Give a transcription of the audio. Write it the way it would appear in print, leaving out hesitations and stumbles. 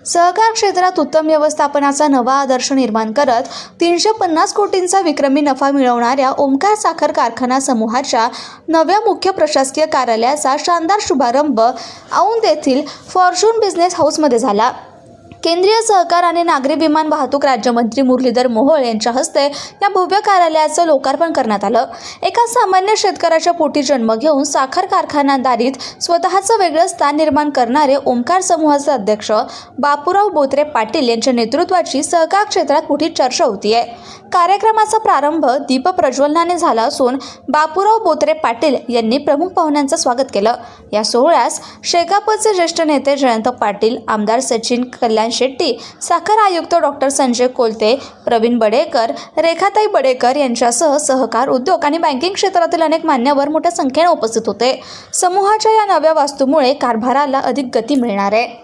सहकार क्षेत्रात उत्तम व्यवस्थापनाचा नवा आदर्श निर्माण करत 350 कोटींचा विक्रमी नफा मिळवणाऱ्या ओमकार साखर कारखाना समूहाच्या नव्या मुख्य प्रशासकीय कार्यालयाचा शानदार शुभारंभ औंध येथील फॉर्च्यून बिझनेस हाऊसमध्ये झाला। केंद्रीय सहकार आणि नागरी विमान वाहतूक राज्यमंत्री मुरलीधर मोहोळ यांच्या हस्ते या भव्य कार्यालयाचं लोकार्पण करण्यात आलं। एका सामान्य शेतकऱ्याच्या पोटी जन्म घेऊन साखर कारखानदारीत स्वतःचं वेगळं स्थान निर्माण करणारे ओमकार समूहाचे अध्यक्ष बापूराव बोत्रे पाटील यांच्या नेतृत्वाची सहकार क्षेत्रात मोठी चर्चा होतीये। कार्यक्रमाचा प्रारंभ दीप प्रज्वलनाने झाला असून बापूराव बोत्रे पाटील यांनी प्रमुख पाहुण्यांचं स्वागत केलं। या सोहळ्यास शेकापचे ज्येष्ठ नेते जयंत पाटील, आमदार सचिन कल्याण शेट्टी, साखर आयुक्त डॉक्टर संजय कोलते, प्रवीण बडेकर, रेखाताई बडेकर यांच्यासह सहकार, उद्योग आणि बँकिंग क्षेत्रातील अनेक मान्यवर मोठ्या संख्येने उपस्थित होते। समूहाच्या या नव्या वास्तूमुळे कारभाराला अधिक गती मिळणार आहे।